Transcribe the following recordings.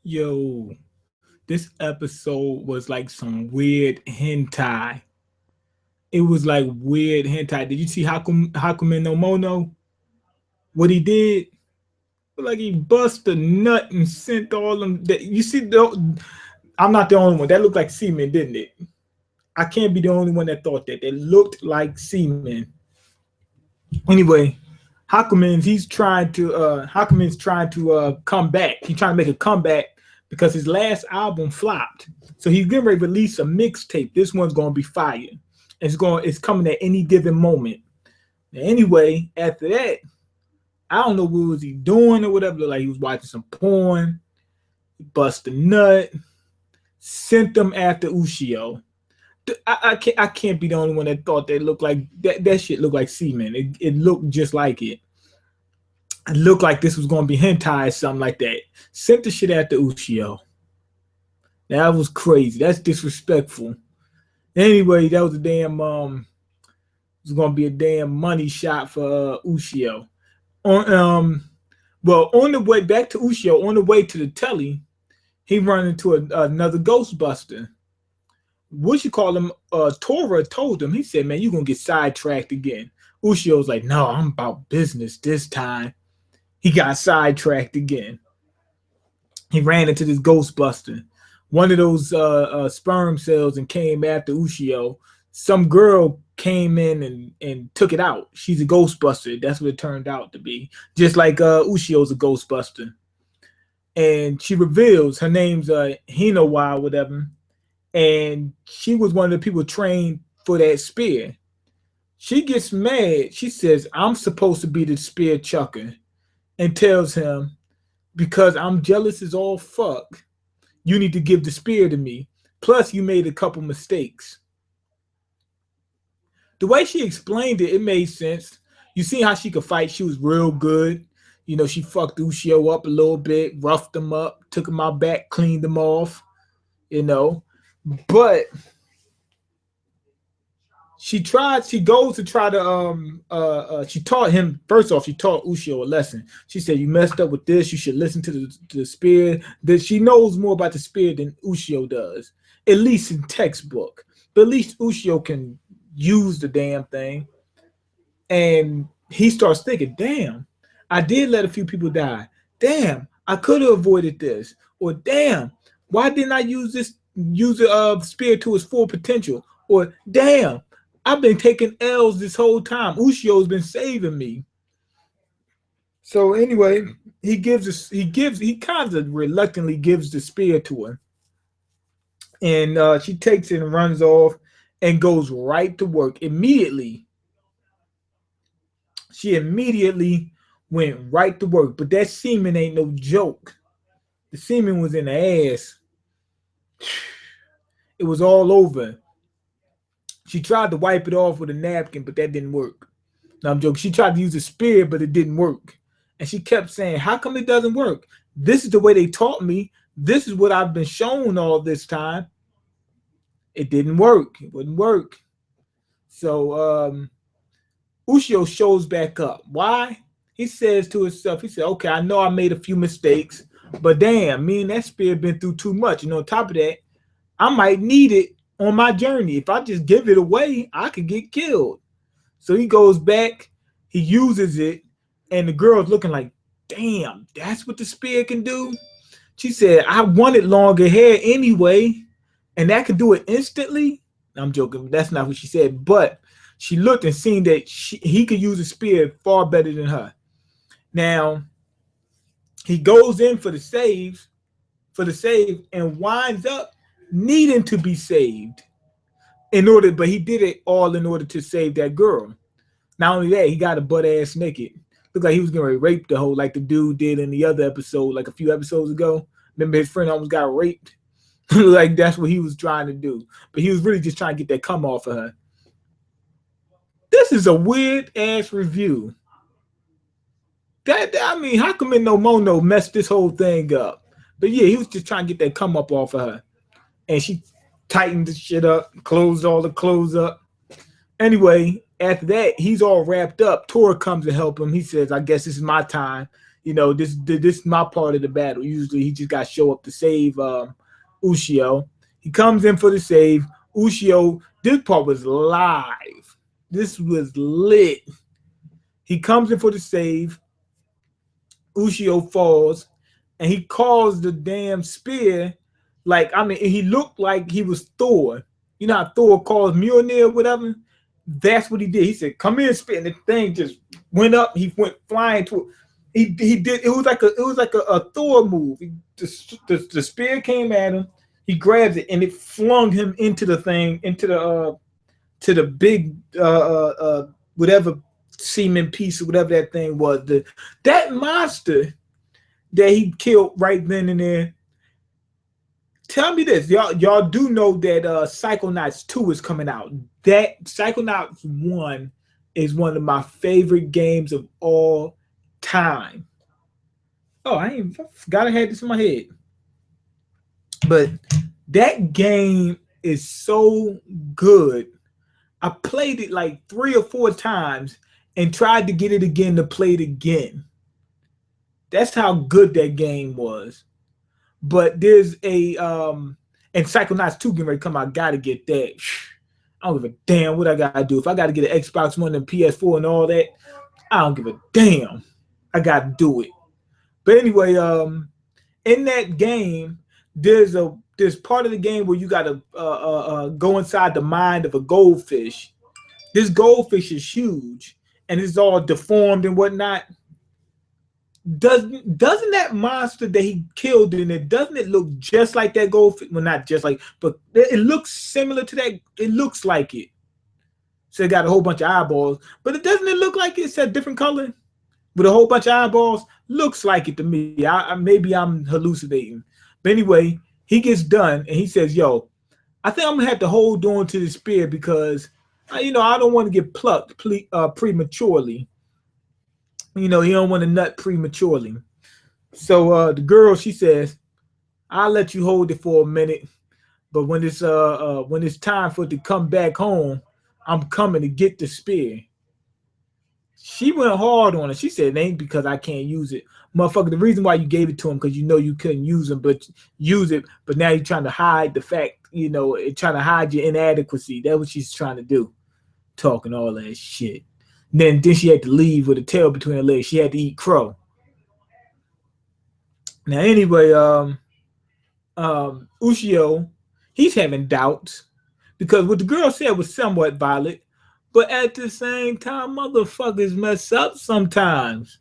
Yo, this episode was like some weird hentai. It was like weird hentai. Did you see Hakumen no Mono? What he did? Like he bust a nut and sent all them. That you see, I'm not the only one. That looked like semen, didn't it? I can't be the only one that thought that. It looked like semen. Anyway, Hakumen's trying to come back. He's trying to make a comeback because his last album flopped. So he's getting ready to release a mixtape. This one's gonna be fire. It's coming at any given moment. Anyway, after that, I don't know what was he doing or whatever. Like he was watching some porn, bust a nut, sent them after Ushio. I can't be the only one that thought they looked like that shit looked like semen. It looked just like it. It looked like this was gonna be hentai or something like that. Sent the shit after Ushio. That was crazy. That's disrespectful. Anyway, that was a damn it was gonna be a damn money shot for Ushio. On the way back to Ushio, on the way to the telly, he run into another Ghostbuster. What you call him? Tora told him. He said, "Man, you gonna get sidetracked again." Ushio's like, "No, I'm about business this time." He got sidetracked again. He ran into this Ghostbuster, one of those sperm cells, and came after Ushio. Some girl came in and took it out. She's a Ghostbuster. That's what it turned out to be. Just like Ushio's a Ghostbuster. And she reveals her name's Hinowa or whatever. And she was one of the people trained for that spear. She gets mad. She says, "I'm supposed to be the spear chucker," and tells him, "Because I'm jealous as all fuck, you need to give the spear to me. Plus, you made a couple mistakes." The way she explained it, it made sense. You see how she could fight? She was real good. You know, she fucked Ushio up a little bit, roughed him up, took him out back, cleaned him off, you know. But she goes to try to she taught him, first off, she taught Ushio a lesson. She said, "You messed up with this, you should listen to the spear." That she knows more about the spear than Ushio does, at least in textbook. But at least Ushio can use the damn thing. And he starts thinking, "Damn, I did let a few people die. Damn, I could have avoided this." Or "Damn, why didn't I use the spear to its full potential?" Or "Damn, I've been taking L's this whole time. Ushio's been saving me." So anyway, he kind of reluctantly gives the spear to her. And she takes it and runs off and goes right to work. She immediately went right to work. But that semen ain't no joke. The semen was in the ass. It was all over. She tried to wipe it off with a napkin, but that didn't work. No, I'm joking. She tried to use a spear, but it didn't work. And she kept saying, "How come it doesn't work? This is the way they taught me. This is what I've been shown all this time." It didn't work. It wouldn't work. So Ushio shows back up. Why? He says to himself, he said, "Okay, I know I made a few mistakes, but damn, me and that spear been through too much. And on top of that, I might need it on my journey. If I just give it away, I could get killed." So he goes back, he uses it, and the girl's looking like, "Damn, that's what the spear can do?" She said, "I wanted longer hair anyway, and that could do it instantly." I'm joking. That's not what she said. But she looked and seen that he could use a spear far better than her. Now, he goes in for the save, and winds up needing to be saved but he did it all in order to save that girl. Not only that, he got a butt ass naked. Looked like he was gonna rape the whole, like the dude did in the other episode, like a few episodes ago. Remember his friend almost got raped? Like that's what he was trying to do. But he was really just trying to get that come off of her. This is a weird ass review. How come no Mono messed this whole thing up? But yeah, he was just trying to get that come up off of her. And she tightened the shit up, closed all the clothes up. Anyway, after that, he's all wrapped up. Tora comes to help him. He says, "I guess this is my time." You know, this is my part of the battle. Usually he just got to show up to save Ushio. He comes in for the save. Ushio, this part was live. This was lit. He comes in for the save. Ushio falls, and he calls the damn spear. Like, I mean, he looked like he was Thor. You know how Thor calls Mjolnir or whatever? That's what he did. He said, "Come here, spear," and the thing just went up. He went flying to it. He did. It was like a Thor move. The spear came at him. He grabs it and it flung him into the thing, into the to the big whatever semen piece or whatever that thing was. That monster that he killed right then and there. Tell me this, y'all do know that Psychonauts 2 is coming out. That Psychonauts 1 is one of my favorite games of all time. Oh, I forgot I had this in my head. But that game is so good. I played it like 3 or 4 times and tried to get it again to play it again. That's how good that game was. But there's a and Psychonauts 2 getting ready to come out. Gotta get that. I don't give a damn what I gotta do. If I gotta get an Xbox One and PS4 and all that, I don't give a damn. I gotta do it. But anyway, in that game, there's part of the game where you gotta go inside the mind of a goldfish. This goldfish is huge and it's all deformed and whatnot. Doesn't that monster that he killed in it, doesn't it look just like that goldfish? Well, not just like, but it looks similar to that. It looks like it. So it got a whole bunch of eyeballs, but it doesn't it look like it's a different color with a whole bunch of eyeballs? Looks like it to me. Maybe I'm hallucinating. But anyway, he gets done and he says, "Yo, I think I'm gonna have to hold on to the spear because, I don't want to get plucked prematurely. You know, he don't want to nut prematurely." So the girl, she says, "I'll let you hold it for a minute, but when it's time for it to come back home, I'm coming to get the spear." She went hard on it. She said, "It ain't because I can't use it. Motherfucker, the reason why you gave it to him because you know you couldn't use him, but use it, but now you're trying to hide the fact, trying to hide your inadequacy." That's what she's trying to do. Talking all that shit. Then she had to leave with a tail between her legs. She had to eat crow. Now, anyway, Ushio, he's having doubts because what the girl said was somewhat violent, but at the same time, motherfuckers mess up sometimes.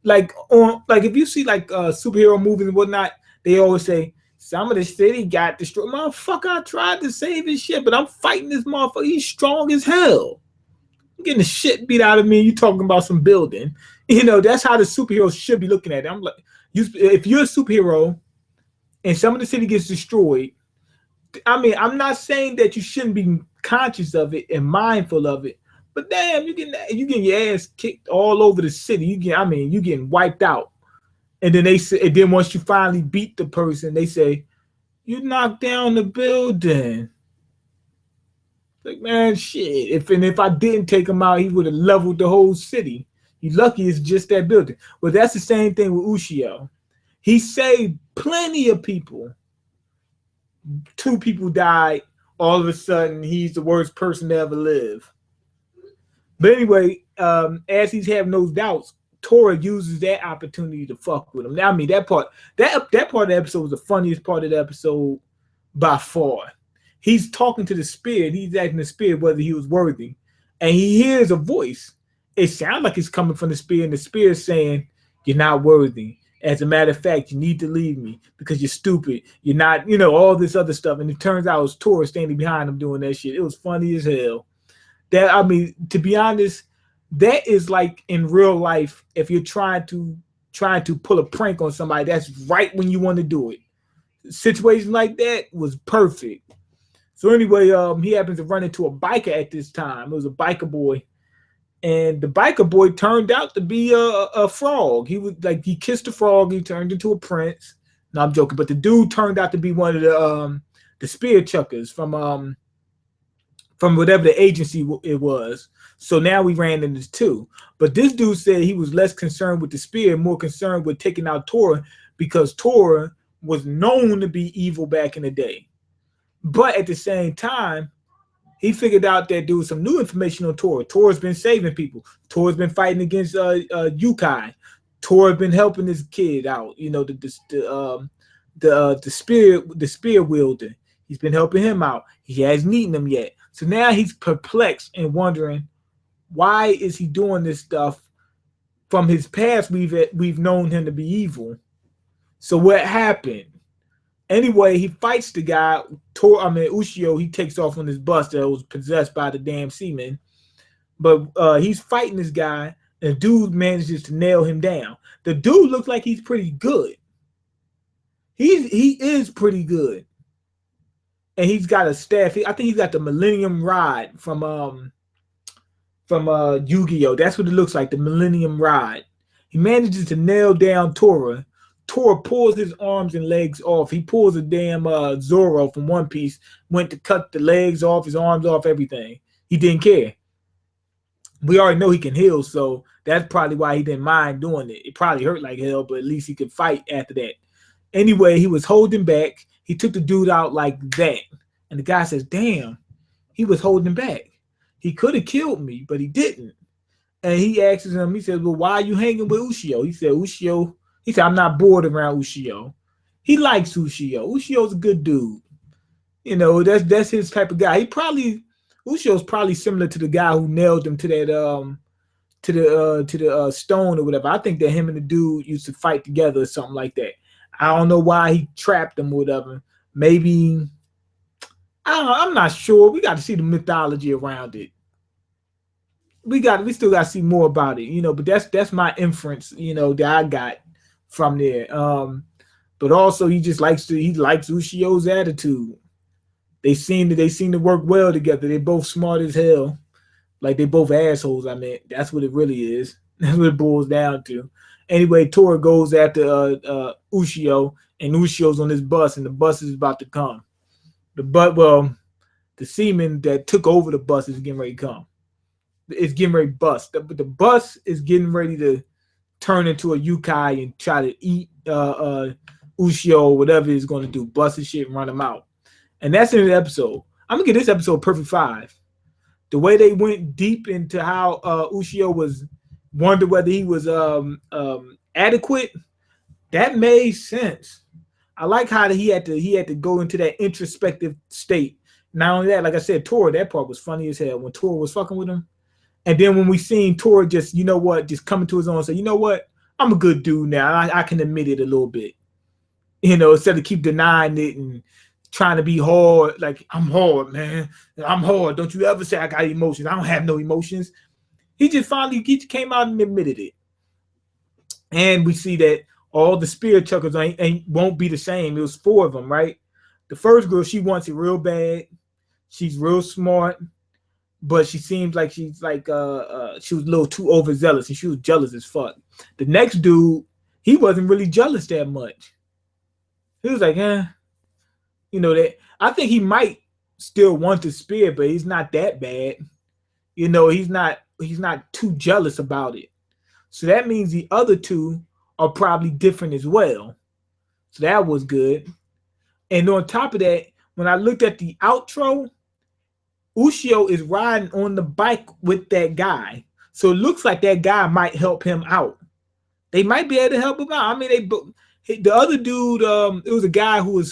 Like if you see like superhero movies and whatnot, they always say some of the city got destroyed. Motherfucker, I tried to save his shit, but I'm fighting this motherfucker. He's strong as hell. Getting the shit beat out of me. You talking about some building? That's how the superheroes should be looking at it. I'm like, if you're a superhero and some of the city gets destroyed, I mean, I'm not saying that you shouldn't be conscious of it and mindful of it, but damn, you getting your ass kicked all over the city. You getting wiped out. And then then once you finally beat the person, they say you knocked down the building. Like, man, shit. If I didn't take him out, he would have leveled the whole city. You lucky it's just that building. Well, that's the same thing with Ushio. He saved plenty of people. 2 people died. All of a sudden, he's the worst person to ever live. But anyway, as he's having those doubts, Tora uses that opportunity to fuck with him. Now, I mean, that part of the episode was the funniest part of the episode by far. He's talking to the spirit. He's asking the spirit whether he was worthy. And he hears a voice. It sounds like it's coming from the spirit. And the spirit saying, "You're not worthy. As a matter of fact, you need to leave me because you're stupid. You're not, all this other stuff." And it turns out it was Tora standing behind him doing that shit. It was funny as hell. To be honest, that is like in real life, if you're trying to pull a prank on somebody, that's right when you want to do it. Situation like that was perfect. So anyway, he happens to run into a biker at this time. It was a biker boy. And the biker boy turned out to be a frog. He kissed a frog. He turned into a prince. No, I'm joking. But the dude turned out to be one of the spear chuckers from from whatever the agency it was. So now we ran into two. But this dude said he was less concerned with the spear, more concerned with taking out Tora, because Tora was known to be evil back in the day. But at the same time, he figured out that there was some new information on Tora. Tora's been saving people. Tora's been fighting against Yukai. Tora's been helping this kid out. You know, the spear wielder. He's been helping him out. He hasn't eaten him yet. So now he's perplexed and wondering, why is he doing this stuff? From his past, we've known him to be evil. So what happened? Anyway, he fights the guy, Ushio. He takes off on this bus that was possessed by the damn seaman. But he's fighting this guy, and the dude manages to nail him down. The dude looks like he's pretty good. He is pretty good. And he's got a staff. I think he's got the Millennium Rod from Yu-Gi-Oh! That's what it looks like, the Millennium Rod. He manages to nail down Tora. Tora pulls his arms and legs off. He pulls a damn Zoro from One Piece, went to cut the legs off, his arms off, everything. He didn't care. We already know he can heal, so that's probably why he didn't mind doing it. It probably hurt like hell, but at least he could fight after that. Anyway, he was holding back. He took the dude out like that. And the guy says, damn, he was holding back. He could have killed me, but he didn't. And he asks him, he says, well, why are you hanging with Ushio? He said, I'm not bored around Ushio. He likes Ushio. Ushio's a good dude. You know, that's his type of guy. Ushio's probably similar to the guy who nailed him to that to the stone or whatever. I think that him and the dude used to fight together or something like that. I don't know why he trapped him or whatever. Maybe, I don't know, I'm not sure. We got to see the mythology around it. We still got to see more about it, you know, but that's my inference, you know, that I got from there. But also he likes Ushio's attitude. They seem to work well together. They're both smart as hell. Like, they both assholes, I mean. That's what it really is. That's what it boils down to. Anyway, Tora goes after Ushio, and Ushio's on this bus, and the bus is about to come. The seaman that took over the bus is getting ready to come. It's getting ready to bust. The bus is getting ready to turn into a yukai and try to eat Ushio or whatever it's going to do. Bust his shit and run him out. And that's in the episode. I'm going to give this episode a perfect 5. The way they went deep into how Ushio wondered whether he was adequate, that made sense. I like how he had to go into that introspective state. Not only that, like I said, Tora, that part was funny as hell when Tora was fucking with him. And then when we seen Tora just, you know what, just coming to his own and say, you know what, I'm a good dude now. I can admit it a little bit. You know, instead of keep denying it and trying to be hard, like, I'm hard, man. I'm hard. Don't you ever say I got emotions. I don't have no emotions. He just finally came out and admitted it. And we see that all the spirit chuckers won't be the same. It was 4 of them, right? The first girl, she wants it real bad. She's real smart. But she seems like she was a little too overzealous, and she was jealous as fuck. The next dude, he wasn't really jealous that much. He was like, you know, that I think he might still want the spear, but he's not that bad. You know, he's not too jealous about it. So that means the other 2 are probably different as well. So that was good. And on top of that, when I looked at the outro, Ushio is riding on the bike with that guy. So it looks like that guy might help him out. They might be able to help him out. I mean, the other dude, it was a guy who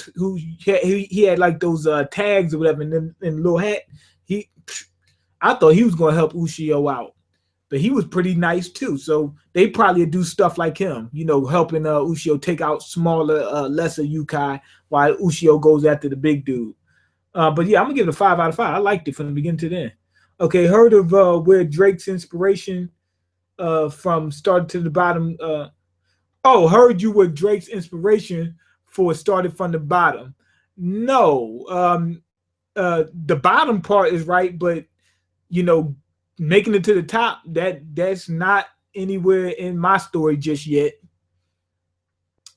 had like those tags or whatever in the little hat. I thought he was going to help Ushio out. But he was pretty nice too. So they probably do stuff like him, you know, helping Ushio take out smaller, lesser yukai while Ushio goes after the big dude. But yeah, I'm gonna give it a 5 out of 5. I liked it from the beginning to the end. Okay, heard of where Drake's inspiration from started to the bottom? Heard you were Drake's inspiration for started from the bottom. No, the bottom part is right, but you know, making it to the top, that's not anywhere in my story just yet.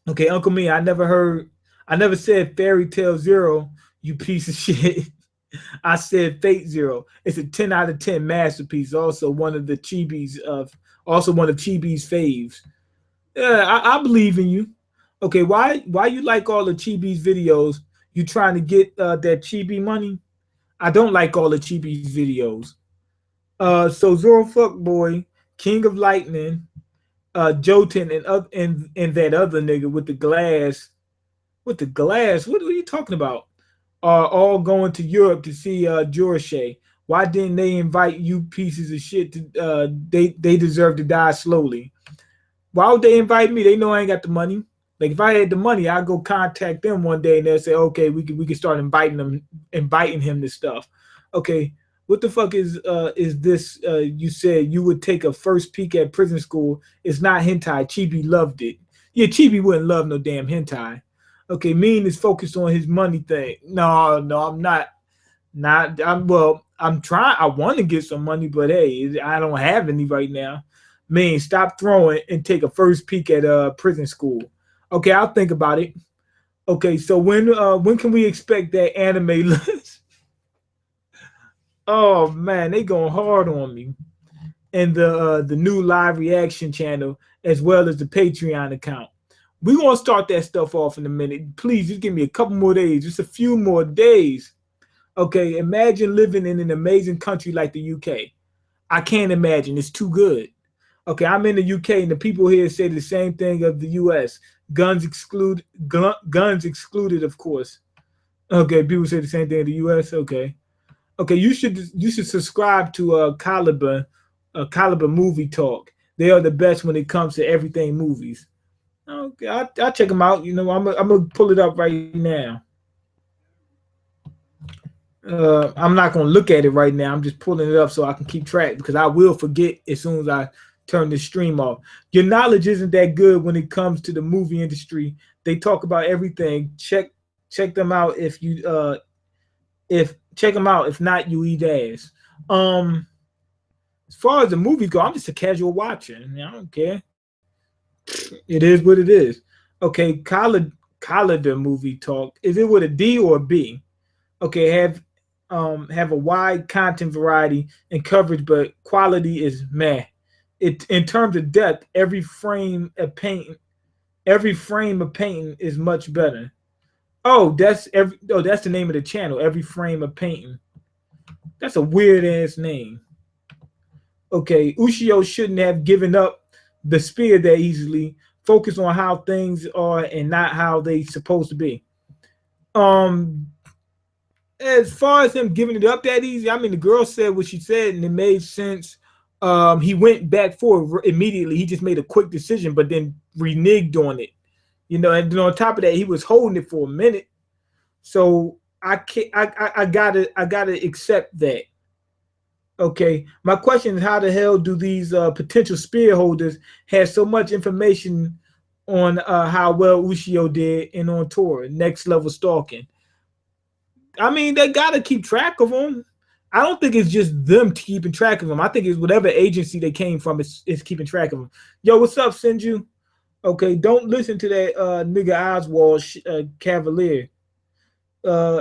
Okay, Uncle Me, I never said Fairy Tale Zero, you piece of shit. I said Fate Zero. It's a 10 out of 10 masterpiece. Also one of the Chibi's also one of Chibi's faves. Yeah, I believe in you. Okay, why you like all the Chibi's videos? You trying to get that Chibi money? I don't like all the Chibi's videos. So Zoro Fuckboy, King of Lightning, Jotun, and that other nigga with the glass. With the glass? What are you talking about? Are all going to Europe to see Jorashe. Why didn't they invite you pieces of shit to they deserve to die slowly? Why would they invite me? They know I ain't got the money. Like if I had the money, I'd go contact them one day and they'll say, okay, we can start inviting him to stuff. Okay, what the fuck is this? You said you would take a first peek at prison school. It's not hentai. Chibi loved it. Yeah, Chibi wouldn't love no damn hentai. Okay, Mean is focused on his money thing. No, I'm not. I'm trying. I want to get some money, but hey, I don't have any right now. Mean, stop throwing and take a first peek at prison school. Okay, I'll think about it. Okay, so when can we expect that anime list? Oh man, they going hard on me. And the new live reaction channel as well as the Patreon account. We're gonna start that stuff off in a minute. Please just give me a couple more days, just a few more days. Okay, imagine living in an amazing country like the UK. I can't imagine. It's too good. Okay, I'm in the UK and the people here say the same thing of the US. Guns excluded, of course. Okay, people say the same thing in the US. Okay. Okay, you should subscribe to Caliber Movie Talk. They are the best when it comes to everything movies. Okay, I'll check them out. You know, I'm gonna pull it up right now. I'm not gonna look at it right now. I'm just pulling it up so I can keep track because I will forget as soon as I turn the stream off. Your knowledge isn't that good when it comes to the movie industry. They talk about everything. Check them out if you if check them out. If not, you eat ass. As far as the movies go, I'm just a casual watcher. I don't care. It is what it is. Okay, Collida Movie Talk. Is it with a D or a B? Okay, have a wide content variety and coverage, but quality is meh. It in terms of depth, every frame of painting is much better. Oh, that's the name of the channel. Every frame of painting. That's a weird ass name. Okay, Ushio shouldn't have given up the spear that easily. Focus on how things are and not how they supposed to be. As far as him giving it up that easy, I mean, the girl said what she said and it made sense. He went back for it immediately. He just made a quick decision, but then reneged on it. You know, and then on top of that, he was holding it for a minute. So I gotta accept that. Okay, my question is, how the hell do these potential spear holders have so much information on how well Ushio did and on Tora, next level stalking? I mean, they gotta keep track of them. I don't think it's just them keeping track of them. I think it's whatever agency they came from is keeping track of them. Yo, what's up, Senju? Okay, don't listen to that nigga Oswald Cavalier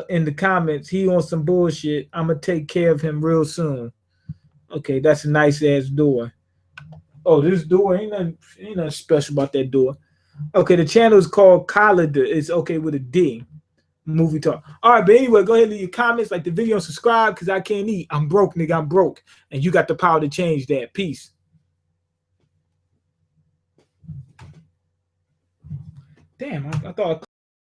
in the comments. He on some bullshit. I'm gonna take care of him real soon. Okay, that's a nice ass door. Oh, this door ain't nothing special about that door. Okay, the channel is called Collida. It's okay with a D. Movie Talk. All right, but anyway, go ahead and leave your comments, like the video, and subscribe because I can't eat. I'm broke, nigga. I'm broke. And you got the power to change that. Peace. Damn, I thought